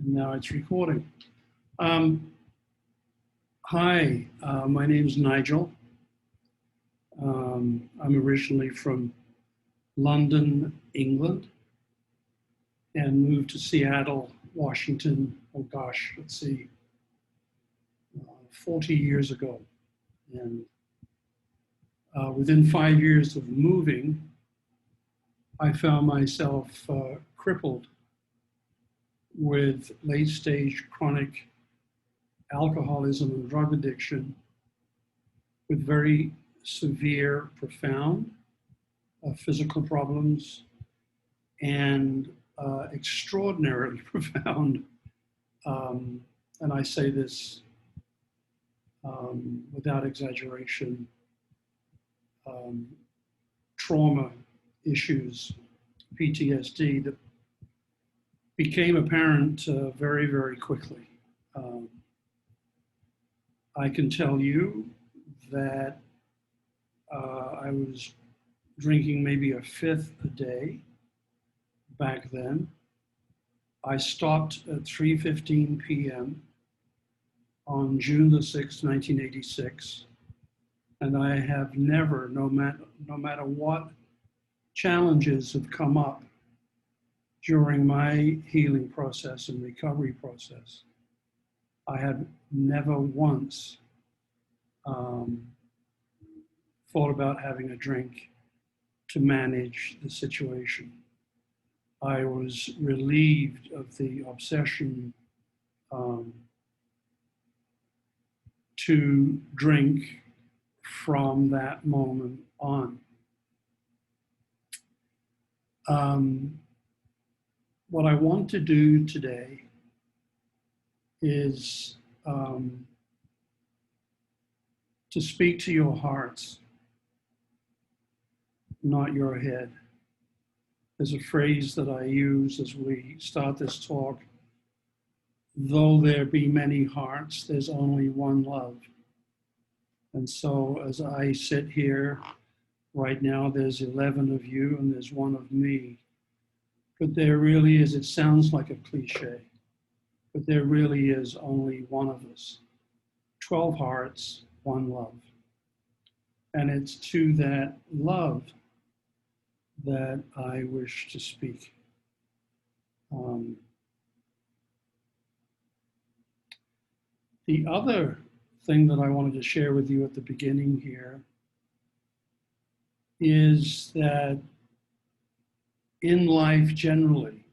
And now it's recording. Hi, my name is Nigel. I'm originally from London, England, and moved to Seattle, Washington, 40 years ago. And within 5 years of moving, I found myself crippled with late-stage chronic alcoholism and drug addiction, with very severe, profound physical problems and extraordinarily profound, and I say this without exaggeration, trauma issues, PTSD, that became apparent very, very quickly. I can tell you that I was drinking maybe a fifth a day back then. I stopped at 3:15 p.m. on June the 6th, 1986, and I have never, no matter what challenges have come up during my healing process and recovery process, I have never once thought about having a drink to manage the situation. I was relieved of the obsession to drink from that moment on. What I want to do today is to speak to your hearts, not your head. There's a phrase that I use as we start this talk: though there be many hearts, there's only one love. And so as I sit here right now, there's 11 of you and there's one of me. But there really is, it sounds like a cliche, but there really is only one of us. 12 hearts, one love. And it's to that love that I wish to speak. The other thing that I wanted to share with you at the beginning here is that in life generally,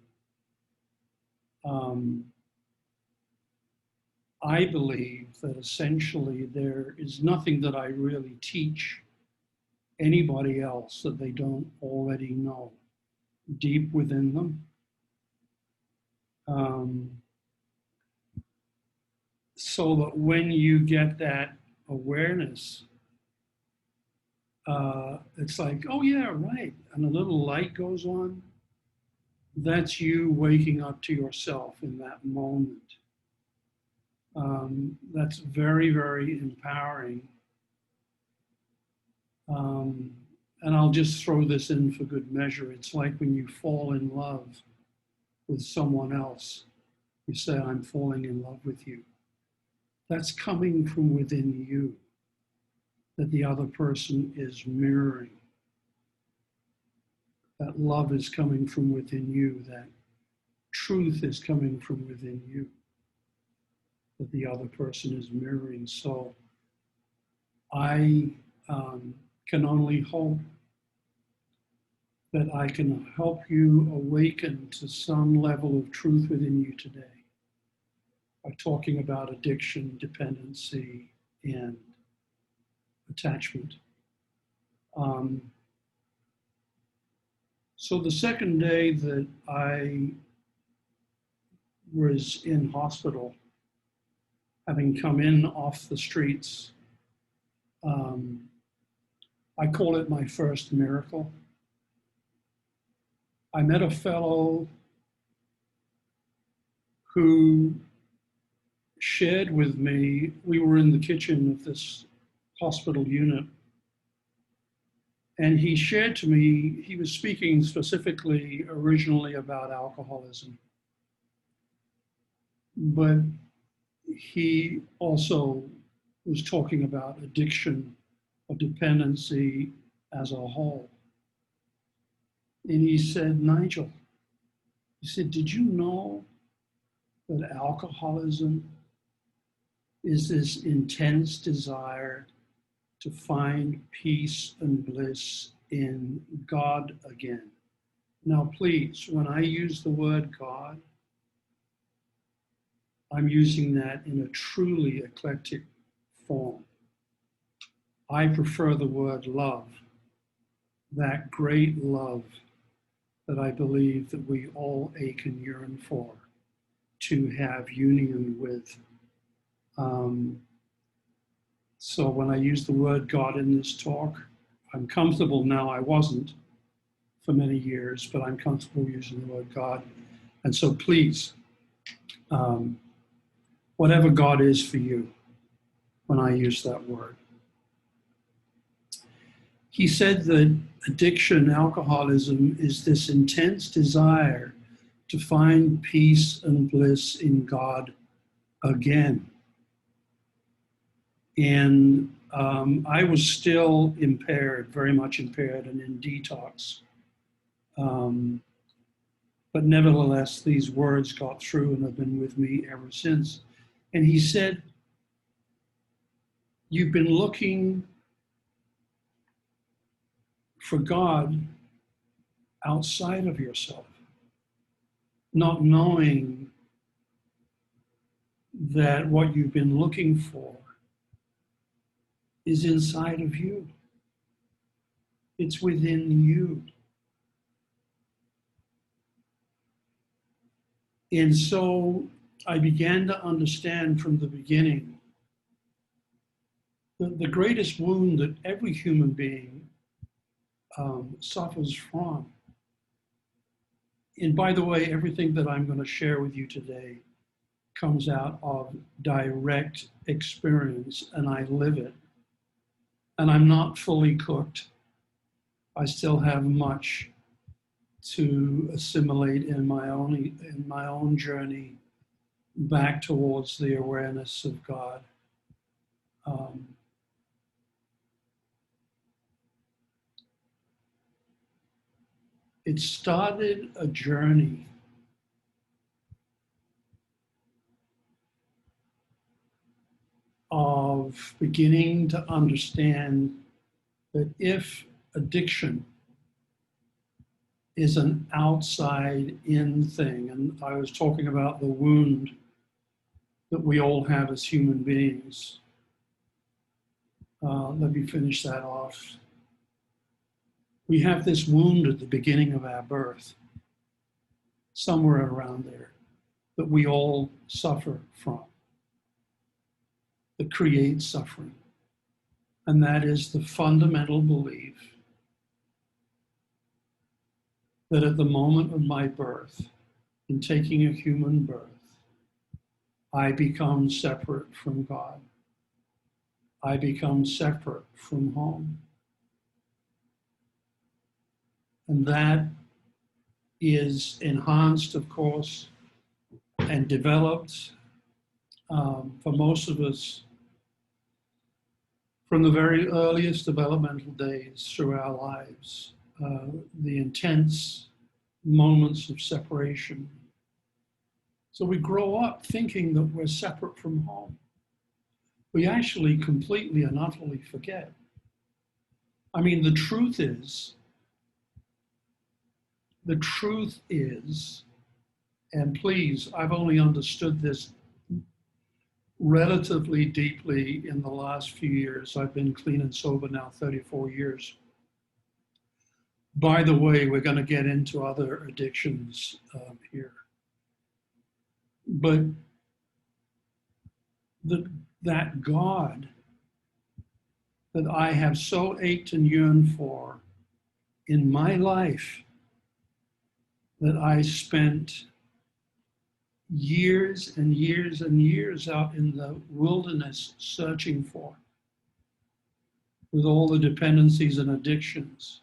I believe that essentially there is nothing that I really teach anybody else that they don't already know deep within them. So that when you get that awareness, it's like, oh yeah, right, and a little light goes on. That's you waking up to yourself in that moment. That's very, very empowering. And I'll just throw this in for good measure. It's like when you fall in love with someone else, you say, I'm falling in love with you. That's coming from within you, that the other person is mirroring. That love is coming from within you, that truth is coming from within you, that the other person is mirroring. So I can only hope that I can help you awaken to some level of truth within you today by talking about addiction, dependency, and attachment. So the second day that I was in hospital, having come in off the streets, I call it my first miracle. I met a fellow who shared with me, we were in the kitchen of this hospital unit, and he shared to me, he was speaking specifically originally about alcoholism. but he also was talking about addiction or dependency as a whole. And he said, Nigel, he said, did you know that alcoholism is this intense desire to find peace and bliss in God again? Now, please, when I use the word God, I'm using that in a truly eclectic form. I prefer the word love, that great love that I believe that we all ache and yearn for, to have union with. So when I use the word God in this talk, I'm comfortable now. I wasn't for many years, but I'm comfortable using the word God. And so please, whatever God is for you when I use that word. He said that addiction, alcoholism, is this intense desire to find peace and bliss in God again. And I was still impaired, very much impaired, and in detox. But nevertheless, these words got through and have been with me ever since. And he said, you've been looking for God outside of yourself, not knowing that what you've been looking for is inside of you. It's within you. And so I began to understand from the beginning that the greatest wound that every human being suffers from. And by the way, everything that I'm going to share with you today comes out of direct experience, and I live it. And I'm not fully cooked. I still have much to assimilate in my own journey back towards the awareness of God. It started a journey of beginning to understand that if addiction is an outside-in thing, and I was talking about the wound that we all have as human beings. Let me finish that off. We have this wound at the beginning of our birth, somewhere around there, that we all suffer from, that creates suffering. And that is the fundamental belief that at the moment of my birth, in taking a human birth, I become separate from God. I become separate from home. And that is enhanced, of course, and developed for most of us from the very earliest developmental days through our lives, the intense moments of separation. So we grow up thinking that we're separate from home. We actually completely and utterly forget. I mean, the truth is, and please, I've only understood this relatively deeply in the last few years. I've been clean and sober now 34 years. By the way, we're going to get into other addictions here. But that God that I have so ached and yearned for in my life, that I spent years and years and years out in the wilderness searching for, with all the dependencies and addictions.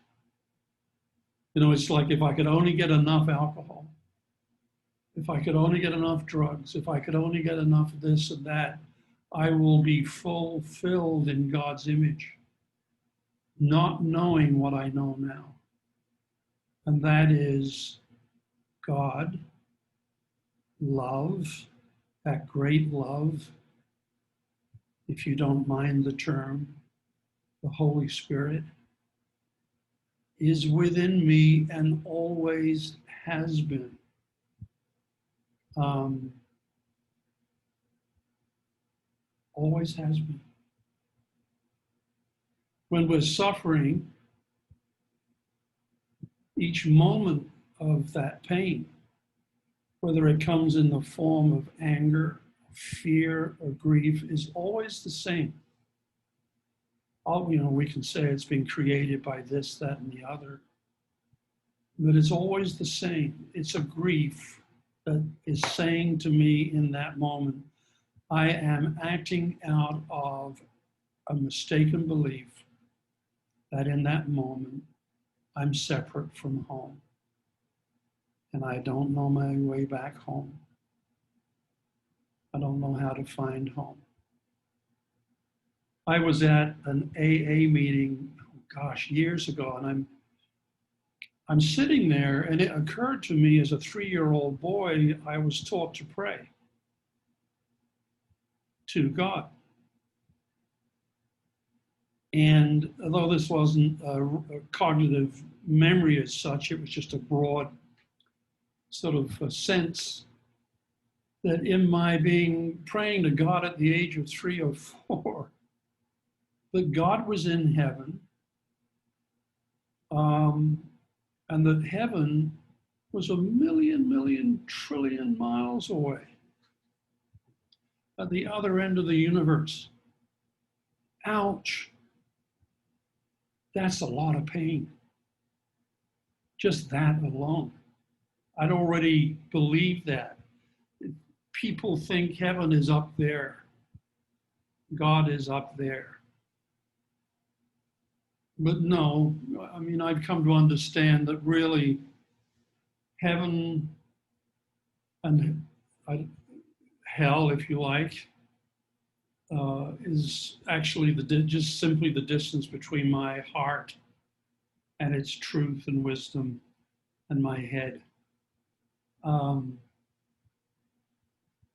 You know, it's like if I could only get enough alcohol, If I could only get enough drugs, if I could only get enough of this and that, I will be fulfilled in God's image, not knowing what I know now. And that is God, love, that great love, if you don't mind the term, the Holy Spirit, is within me and always has been. Always has been. When we're suffering, each moment of that pain, whether it comes in the form of anger, fear, or grief, is always the same. We can say it's been created by this, that, and the other, but it's always the same. It's a grief that is saying to me in that moment, I am acting out of a mistaken belief that in that moment I'm separate from home and I don't know my way back home. I don't know how to find home. I was at an AA meeting, years ago, and I'm sitting there, and it occurred to me as a 3-year-old boy, I was taught to pray to God. And although this wasn't a cognitive memory as such, it was just a broad sort of a sense that in my being praying to God at the age of 3 or 4, that God was in heaven, and that heaven was a million trillion miles away at the other end of the universe. Ouch. That's a lot of pain. Just that alone. I'd already believed that. People think heaven is up there. God is up there. But no, I've come to understand that really heaven and hell, if you like, is actually just simply the distance between my heart and its truth and wisdom and my head.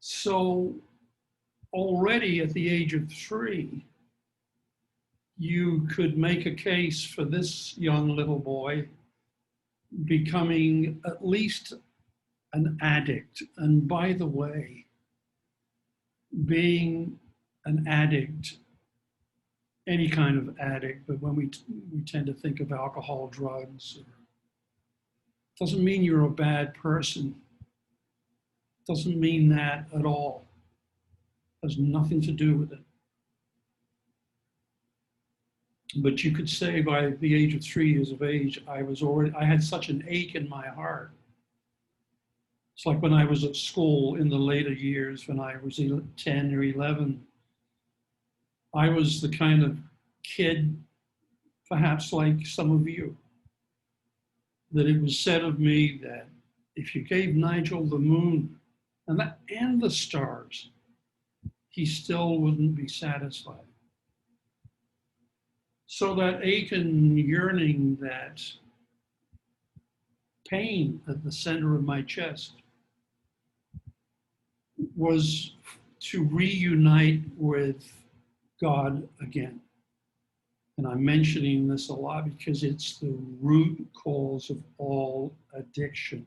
So already at the age of 3, you could make a case for this young little boy becoming at least an addict. And by the way, being an addict, any kind of addict, but when we tend to think of alcohol, drugs, doesn't mean you're a bad person. Doesn't mean that at all. Has nothing to do with it. But you could say by the age of 3 years of age, I had such an ache in my heart. It's like when I was at school in the later years, when I was 10 or 11, I was the kind of kid, perhaps like some of you, that it was said of me that if you gave Nigel the moon and the stars, he still wouldn't be satisfied. So that ache and yearning, that pain at the center of my chest was to reunite with God again. And I'm mentioning this a lot because it's the root cause of all addiction.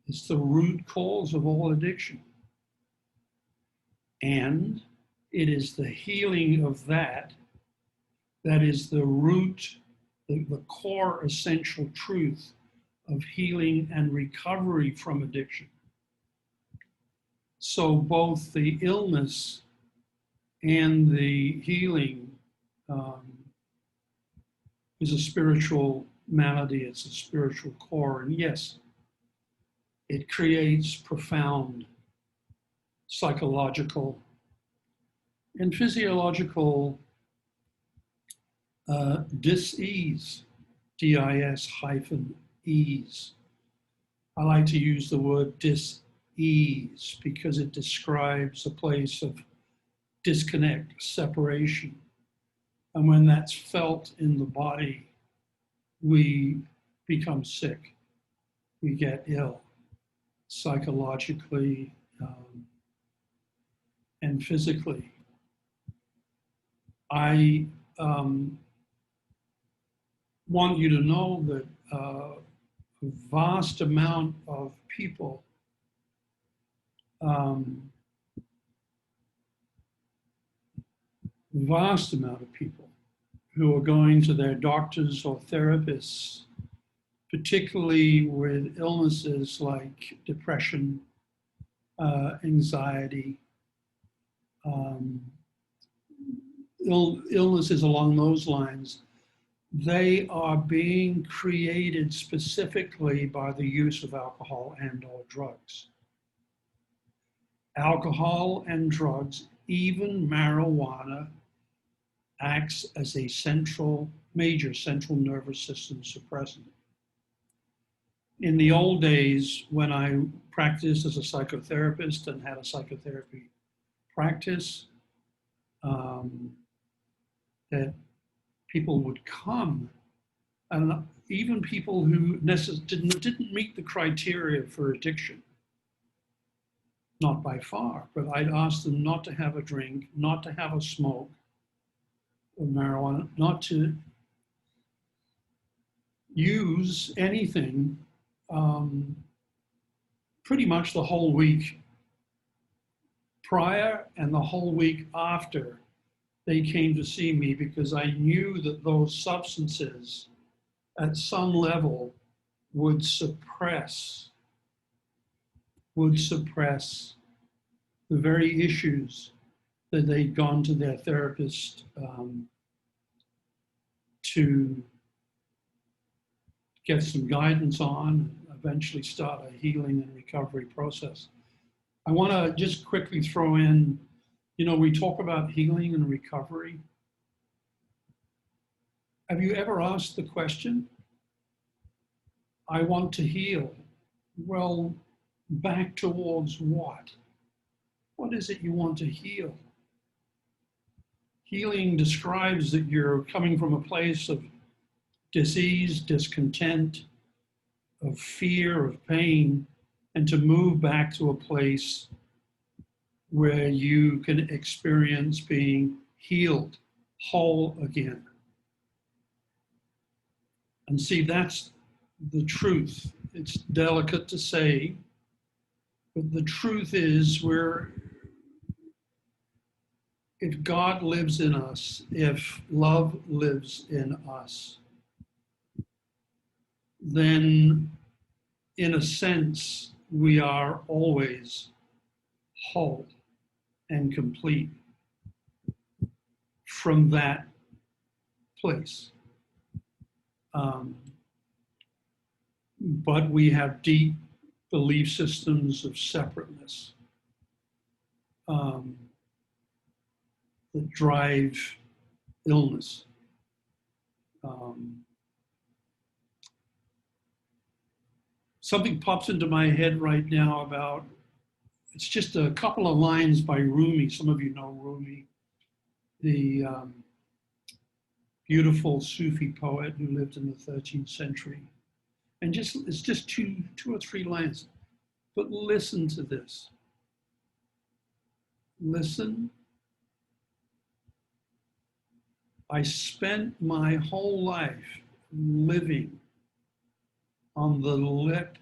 It's the root cause of all addiction. And it is the healing of that is the root, the core essential truth of healing and recovery from addiction. So both the illness and the healing is a spiritual malady, it's a spiritual core. And yes, it creates profound psychological and physiological dis-ease, D-I-S-ease. I like to use the word dis-ease because it describes a place of disconnect, separation. And when that's felt in the body, we become sick. We get ill psychologically and physically. I want you to know that a vast amount of people who are going to their doctors or therapists, particularly with illnesses like depression, anxiety, illnesses along those lines, they are being created specifically by the use of alcohol and or drugs. Alcohol and drugs, even marijuana, acts as a major central nervous system suppressant. In the old days, when I practiced as a psychotherapist and had a psychotherapy practice, that people would come, and even people who didn't meet the criteria for addiction, not by far, but I'd ask them not to have a drink, not to have a smoke of marijuana, not to use anything pretty much the whole week prior and the whole week after they came to see me, because I knew that those substances at some level would suppress the very issues that they'd gone to their therapist to get some guidance on, and eventually start a healing and recovery process. I want to just quickly throw in, we talk about healing and recovery. Have you ever asked the question, I want to heal? Well, back towards what? What is it you want to heal? Healing describes that you're coming from a place of disease, discontent, of fear, of pain, and to move back to a place where you can experience being healed, whole again. And see, that's the truth. It's delicate to say, but the truth is if God lives in us, if love lives in us, then in a sense, we are always whole and complete from that place. But we have deep belief systems of separateness that drive illness. Something pops into my head right now about, it's just a couple of lines by Rumi. Some of you know Rumi, the beautiful Sufi poet who lived in the 13th century. And it's just two or three lines. But listen to this. Listen. I spent my whole life living on the lip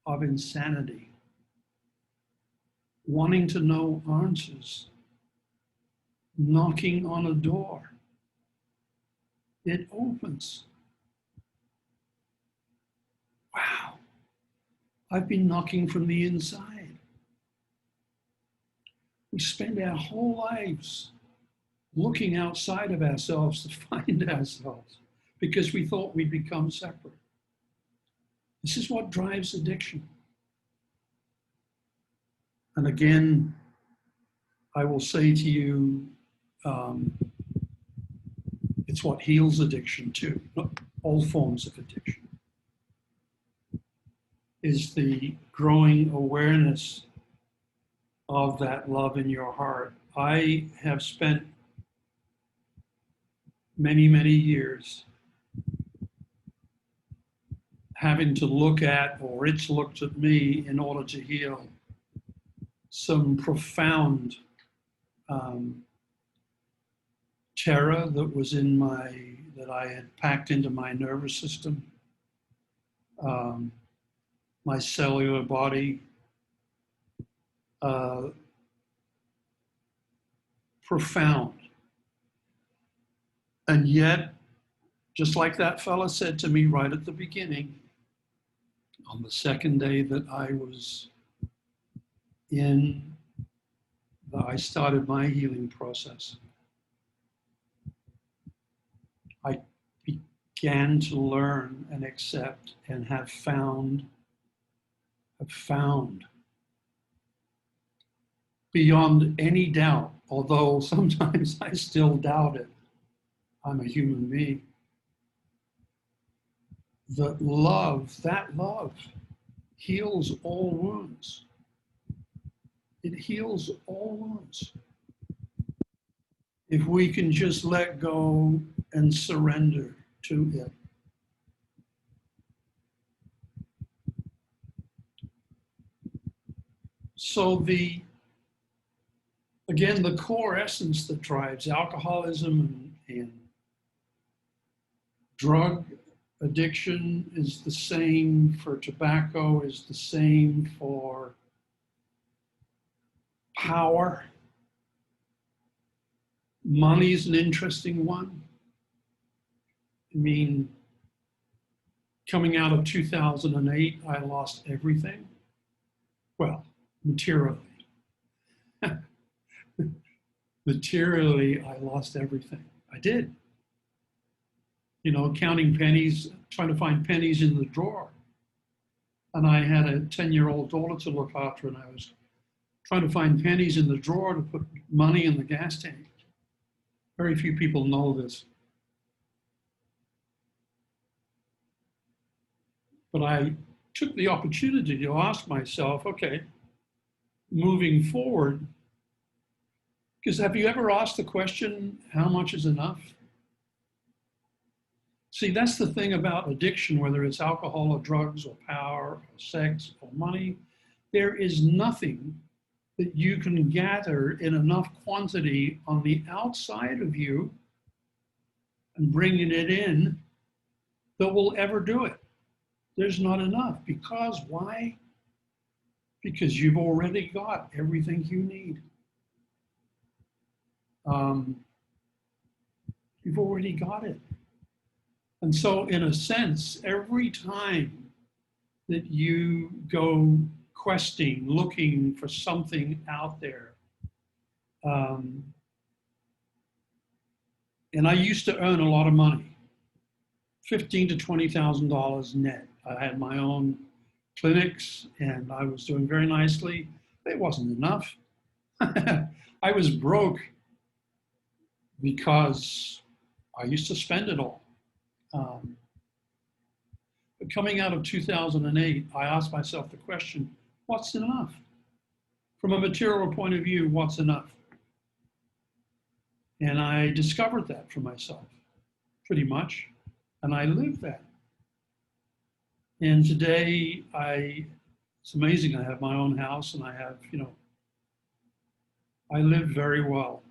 of insanity, wanting to know answers, knocking on a door. It opens. Wow, I've been knocking from the inside. We spend our whole lives looking outside of ourselves to find ourselves because we thought we'd become separate. This is what drives addiction. And again, I will say to you, it's what heals addiction too, not all forms of addiction. is the growing awareness of that love in your heart. I have spent many, many years having to look at, or it's looked at me in order to heal some profound terror that was in that I had packed into my nervous system, my cellular body, profound. And yet, just like that fella said to me right at the beginning, on the second day that I started my healing process, I began to learn and accept and have found beyond any doubt, although sometimes I still doubt it, I'm a human being, that love heals all wounds. It heals all wounds. If we can just let go and surrender to it. So again, the core essence that drives alcoholism and drug addiction is the same for tobacco, is the same for power. Money is an interesting one. I mean, coming out of 2008, I lost everything. Well, materially. Materially, I lost everything. I did. You know, counting pennies, trying to find pennies in the drawer. And I had a 10-year-old daughter to look after, and I was trying to find pennies in the drawer to put money in the gas tank. Very few people know this. But I took the opportunity to ask myself, okay, moving forward, because have you ever asked the question, how much is enough? See, that's the thing about addiction, whether it's alcohol or drugs or power or sex or money, there is nothing that you can gather in enough quantity on the outside of you and bringing it in that will ever do it. There's not enough. Because why? Because you've already got everything you need. You've already got it. And so in a sense, every time that you go questing, looking for something out there, and I used to earn a lot of money, $15,000 to $20,000 net. I had my own clinics and I was doing very nicely. It wasn't enough. I was broke because I used to spend it all. But coming out of 2008, I asked myself the question, what's enough? From a material point of view, what's enough? And I discovered that for myself, pretty much, and I live that. And today, it's amazing, I have my own house and I have, I live very well,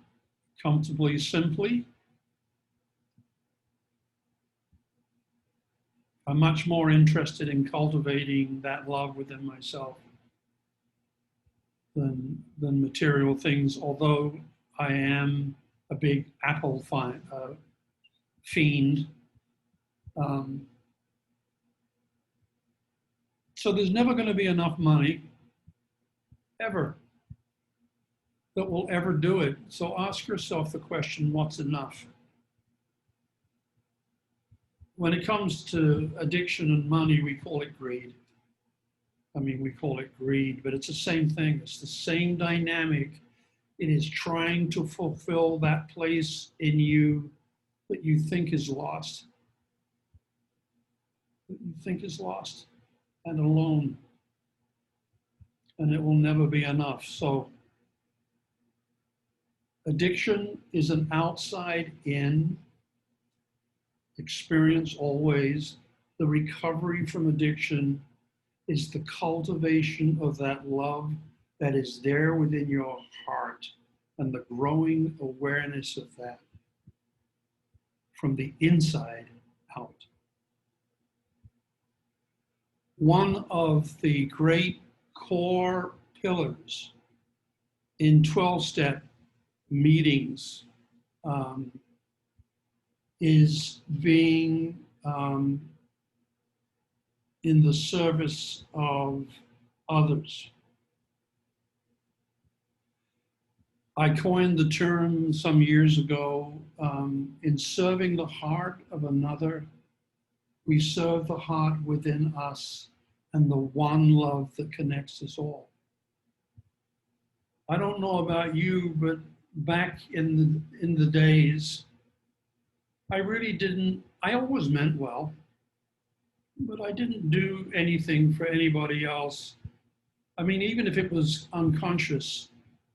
comfortably, simply. I'm much more interested in cultivating that love within myself than material things, although I am a big Apple fiend. So there's never going to be enough money, ever, that will ever do it. So ask yourself the question, what's enough? When it comes to addiction and money, we call it greed. I mean, we call it greed, but it's the same thing. It's the same dynamic. It is trying to fulfill that place in you that you think is lost. That you think is lost. and alone, and it will never be enough. So addiction is an outside in experience always. The recovery from addiction is the cultivation of that love that is there within your heart and the growing awareness of that from the inside out. One of the great core pillars in 12-step meetings is being in the service of others. I coined the term some years ago, in serving the heart of another, we serve the heart within us and the one love that connects us all. I don't know about you, but back in the days, I really didn't, I always meant well, but I didn't do anything for anybody else. I mean, even if it was unconscious,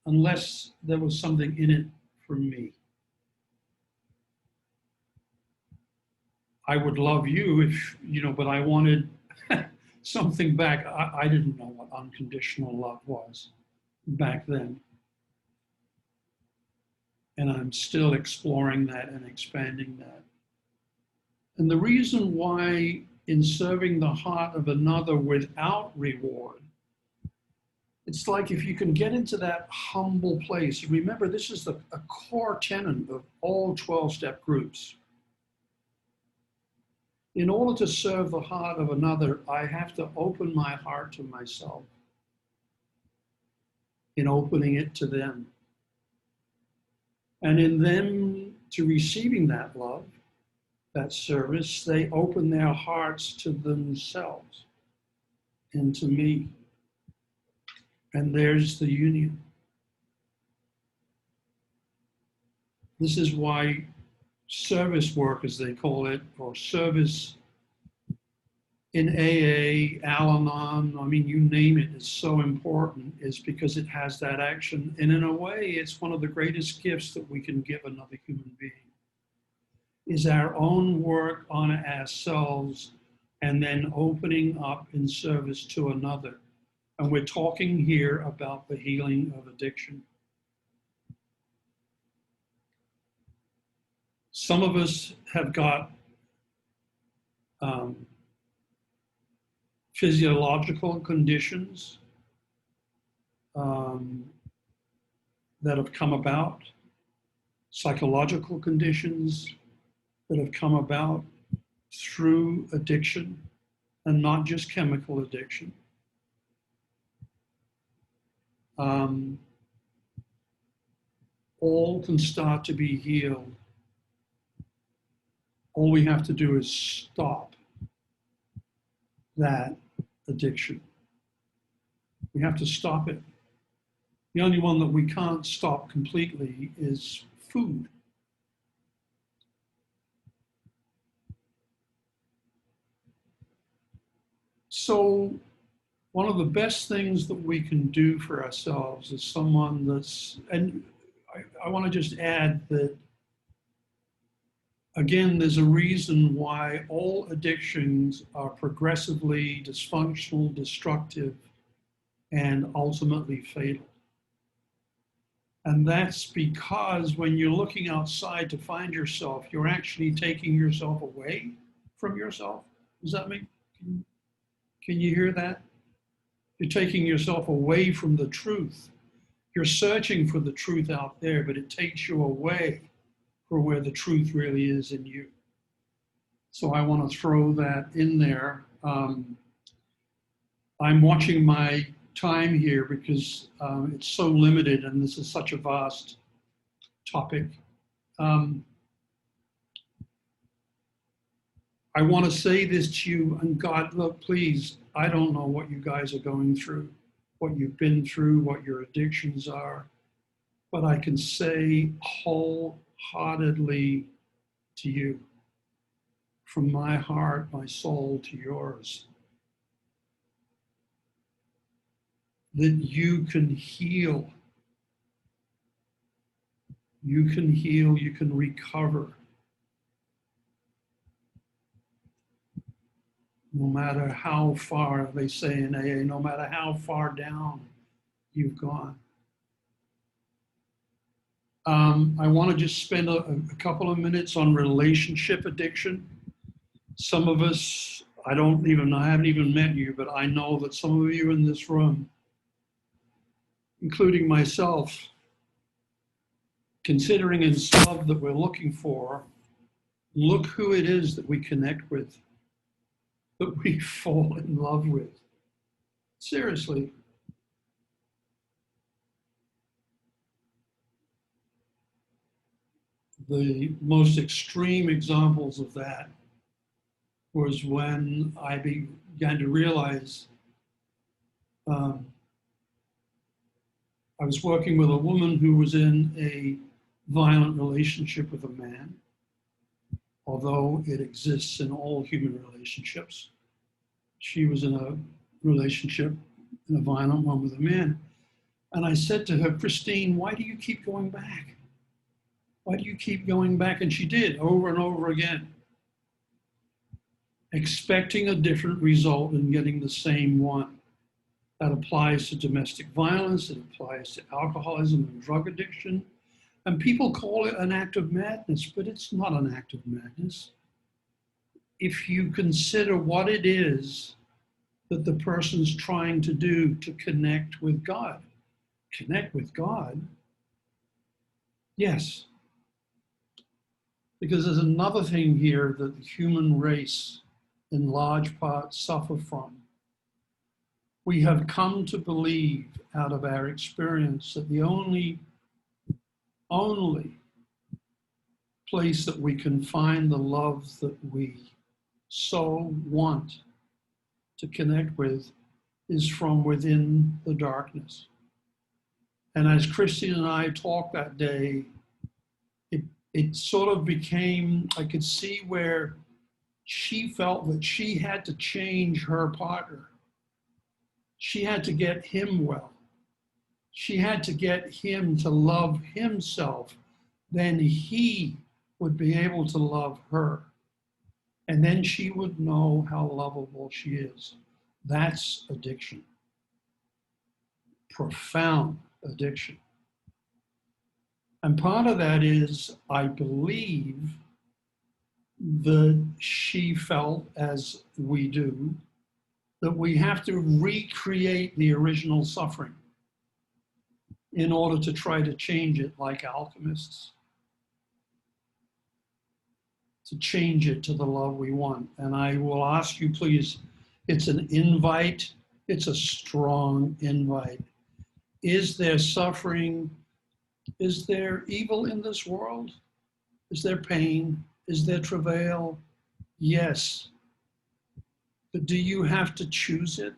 unless there was something in it for me. I would love you if, but I wanted something back. I didn't know what unconditional love was back then. And I'm still exploring that and expanding that. And the reason why in serving the heart of another without reward, it's like if you can get into that humble place. Remember, this is a core tenet of all 12-step groups. In order to serve the heart of another, I have to open my heart to myself in opening it to them. And in them to receiving that love, that service, they open their hearts to themselves and to me. And there's the union. This is why service work, as they call it, or service in AA, Al-Anon, I mean, you name it, is so important, is because it has that action. And in a way, it's one of the greatest gifts that we can give another human being, is our own work on ourselves and then opening up in service to another. And we're talking here about the healing of addiction. Some of us have got physiological conditions that have come about, psychological conditions that have come about through addiction, and not just chemical addiction. All can start to be healed. All we have to do is stop that addiction. We have to stop it. The only one that we can't stop completely is food. So one of the best things that we can do for ourselves is someone that's, and I want to just add that, again, there's a reason why all addictions are progressively dysfunctional, destructive, and ultimately fatal. And that's because when you're looking outside to find yourself, you're actually taking yourself away from yourself. Does that make, can you hear that? You're taking yourself away from the truth. You're searching for the truth out there, but it takes you away from where the truth really is in you. So I want to throw that in there. I'm watching my time here because it's so limited and this is such a vast topic. I want to say this to you, and God, look, please, I don't know what you guys are going through, what you've been through, what your addictions are, but I can say wholeheartedly to you, from my heart, my soul to yours, that you can heal. You can heal, you can recover. No matter how far, they say in AA, no matter how far down you've gone. I want to just spend a couple of minutes on relationship addiction. Some of us, I haven't even met you, but I know that some of you in this room, including myself, considering it's love that we're looking for, look who it is that we connect with, that we fall in love with. Seriously. The most extreme examples of that was when I began to realize I was working with a woman who was in a violent relationship with a man, although it exists in all human relationships. She was in a relationship, in a violent one with a man. And I said to her, Christine, why do you keep going back? Why do you keep going back? And she did, over and over again, expecting a different result and getting the same one. That applies to domestic violence, it applies to alcoholism and drug addiction. And people call it an act of madness, but it's not an act of madness. If you consider what it is that the person's trying to do to connect with God, yes. Because there's another thing here that the human race in large part suffer from. We have come to believe out of our experience that the only place that we can find the love that we so want to connect with is from within the darkness. And as Christine and I talked that day, it sort of became, I could see where she felt that she had to change her partner. She had to get him well. She had to get him to love himself. Then he would be able to love her. And then she would know how lovable she is. That's addiction. Profound addiction. And part of that is, I believe, that she felt, as we do, that we have to recreate the original suffering in order to try to change it, like alchemists, to change it to the love we want. And I will ask you, please, it's an invite, it's a strong invite. Is there suffering? Is there evil in this world? Is there pain? Is there travail? Yes. But do you have to choose it?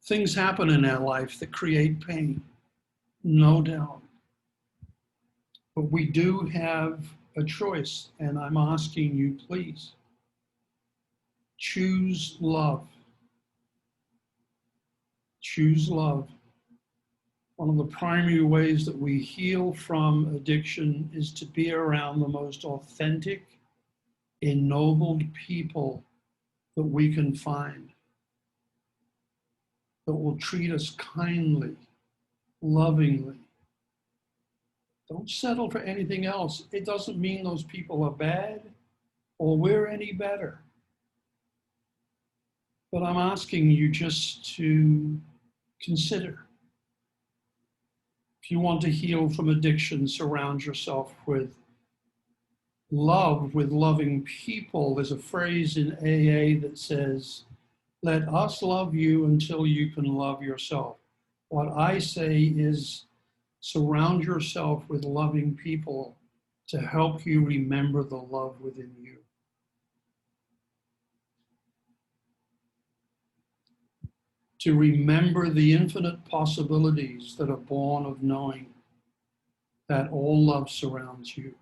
Things happen in our life that create pain, no doubt. But we do have a choice, and I'm asking you, please, choose love. Choose love. One of the primary ways that we heal from addiction is to be around the most authentic, ennobled people that we can find, that will treat us kindly, lovingly. Don't settle for anything else. It doesn't mean those people are bad or we're any better. But I'm asking you just to consider. If you want to heal from addiction, surround yourself with love, with loving people. There's a phrase in AA that says, let us love you until you can love yourself. What I say is, surround yourself with loving people to help you remember the love within you. To remember the infinite possibilities that are born of knowing that all love surrounds you.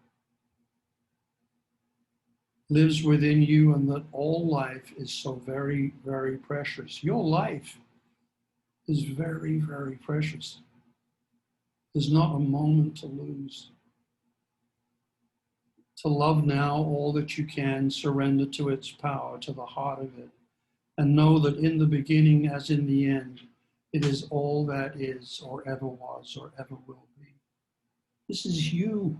lives within you, and that all life is so very, very precious. Your life is very, very precious. There's not a moment to lose. To love now all that you can, surrender to its power, to the heart of it, and know that in the beginning as in the end, it is all that is or ever was or ever will be. This is you.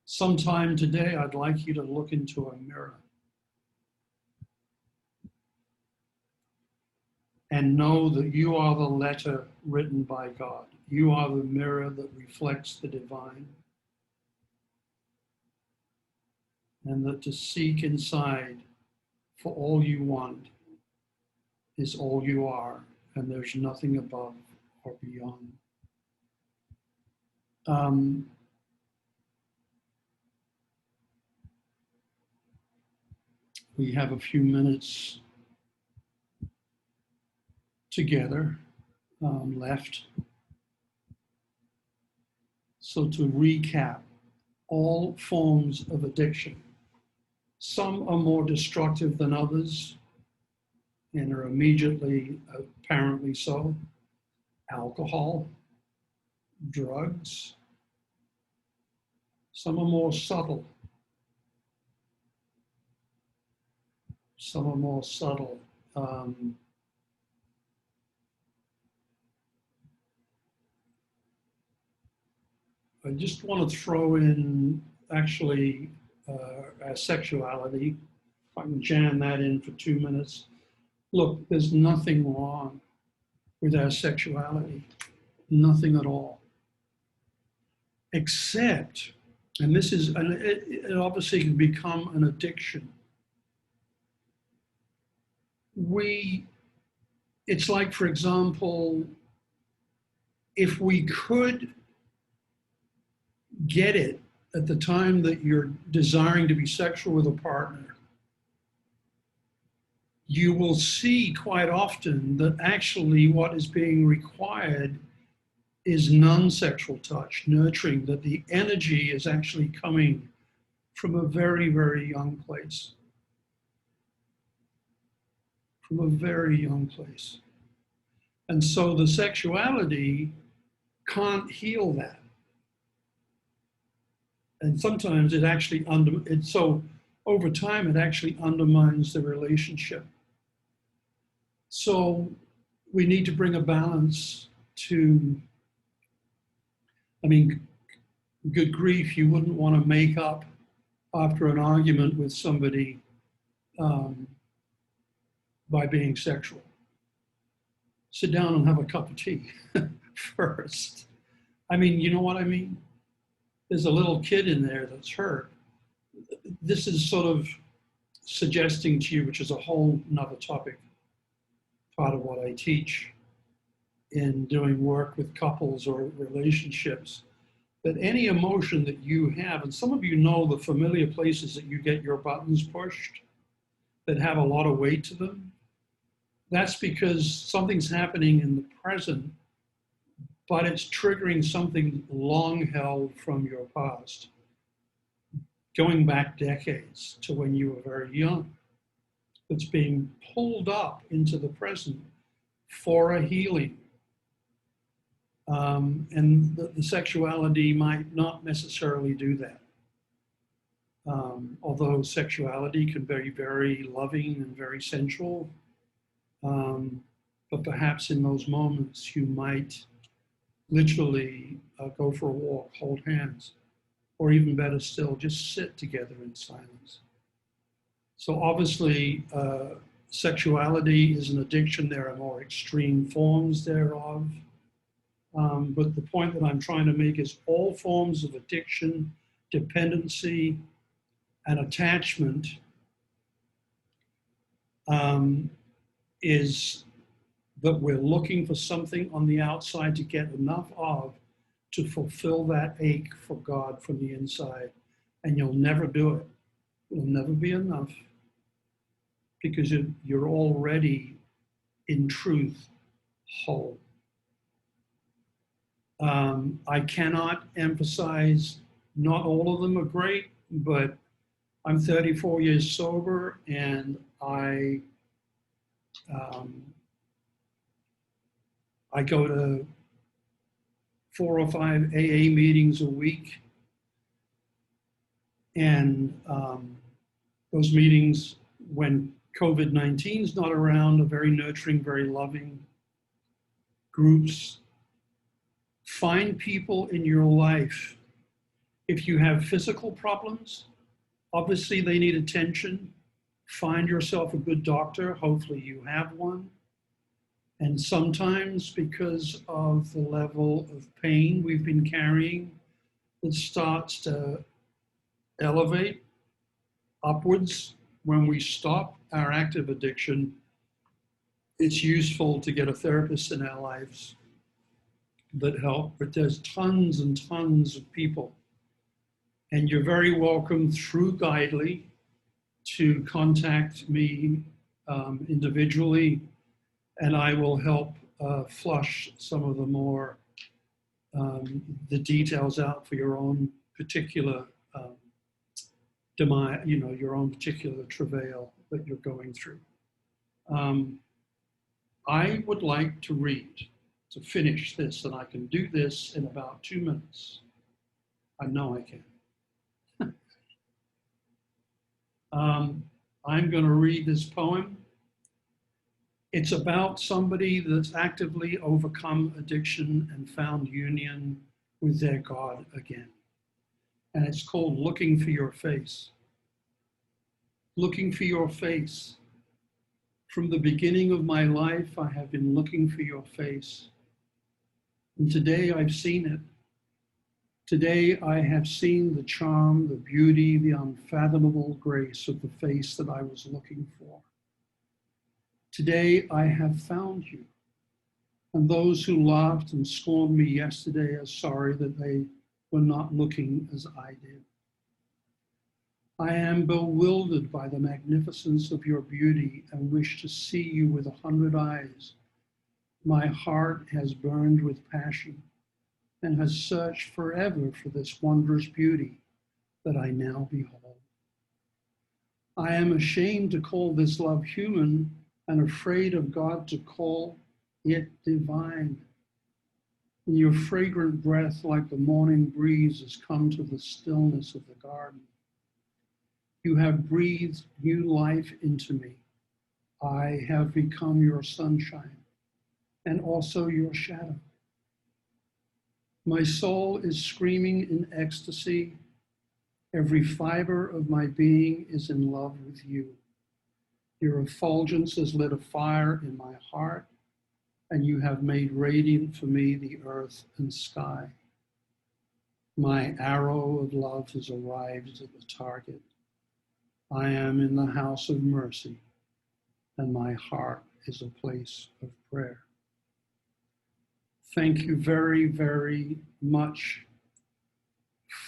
Sometime today, I'd like you to look into a mirror and know that you are the letter written by God. You are the mirror that reflects the divine. And that to seek inside for all you want is all you are, and there's nothing above or beyond. We have a few minutes together left. So to recap, all forms of addiction, some are more destructive than others and are immediately apparently so. Alcohol, drugs. Some are more subtle. Some are more subtle. I just want to throw in actually our sexuality. If I can jam that in for 2 minutes. Look, there's nothing wrong with our sexuality, nothing at all. Except, and this is, and it obviously can become an addiction. It's like, for example, if we could get it at the time that you're desiring to be sexual with a partner, you will see quite often that actually what is being required is non-sexual touch, nurturing, that the energy is actually coming from a very, very young place. From a very young place. And so the sexuality can't heal that. And sometimes it actually, so over time, it actually undermines the relationship. So we need to bring a balance to, I mean, good grief, you wouldn't want to make up after an argument with somebody by being sexual. Sit down and have a cup of tea first. I mean, you know what I mean? There's a little kid in there that's hurt. This is sort of suggesting to you, which is a whole nother topic, part of what I teach in doing work with couples or relationships, that any emotion that you have, and some of you know the familiar places that you get your buttons pushed that have a lot of weight to them, that's because something's happening in the present, but it's triggering something long held from your past, going back decades to when you were very young. It's being pulled up into the present for a healing. And the sexuality might not necessarily do that. Although sexuality can be very loving and very sensual, but perhaps in those moments you might literally go for a walk, hold hands, or even better still, just sit together in silence. So obviously, sexuality is an addiction. There are more extreme forms thereof. But the point that I'm trying to make is all forms of addiction, dependency, and attachment is that we're looking for something on the outside to get enough of to fulfill that ache for God from the inside. And you'll never do it. It'll never be enough because you're already, in truth, whole. I cannot emphasize Not all of them are great, but I'm 34 years sober, and um, I go to 4 or 5 AA meetings a week, and those meetings, when COVID-19 is not around, are very nurturing, very loving groups. Find people in your life. If you have physical problems, obviously they need attention. Find yourself a good doctor. Hopefully you have one. And sometimes, because of the level of pain we've been carrying, it starts to elevate upwards. When we stop our active addiction, it's useful to get a therapist in our lives that help. But there's tons and tons of people. And you're very welcome through Guidely to contact me individually, and I will help flush some of the more the details out for your own particular your own particular travail that you're going through. I would like to read, to finish this, and I can do this in about 2 minutes. I know I can. I'm going to read this poem. It's about somebody that's actively overcome addiction and found union with their God again. And it's called Looking for Your Face. Looking for your face. From the beginning of my life, I have been looking for your face. And today I've seen it. Today I have seen the charm, the beauty, the unfathomable grace of the face that I was looking for. Today I have found you. And those who laughed and scorned me yesterday are sorry that they were not looking as I did. I am bewildered by the magnificence of your beauty and wish to see you with 100 eyes. My heart has burned with passion and has searched forever for this wondrous beauty that I now behold. I am ashamed to call this love human and afraid of God to call it divine. And your fragrant breath, like the morning breeze, has come to the stillness of the garden. You have breathed new life into me. I have become your sunshine and also your shadow. My soul is screaming in ecstasy. Every fiber of my being is in love with you. Your effulgence has lit a fire in my heart, and you have made radiant for me the earth and sky. My arrow of love has arrived at the target. I am in the house of mercy, and my heart is a place of prayer. Thank you very, very much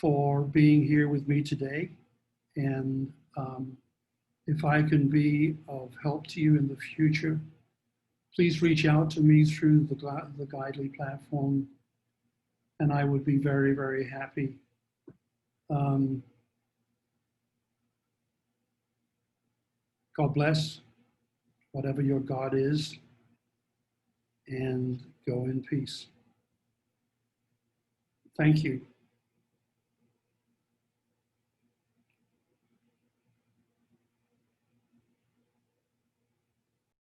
for being here with me today. And if I can be of help to you in the future, please reach out to me through the Guidely platform, and I would be very, very happy. God bless, whatever your God is, and go in peace. Thank you.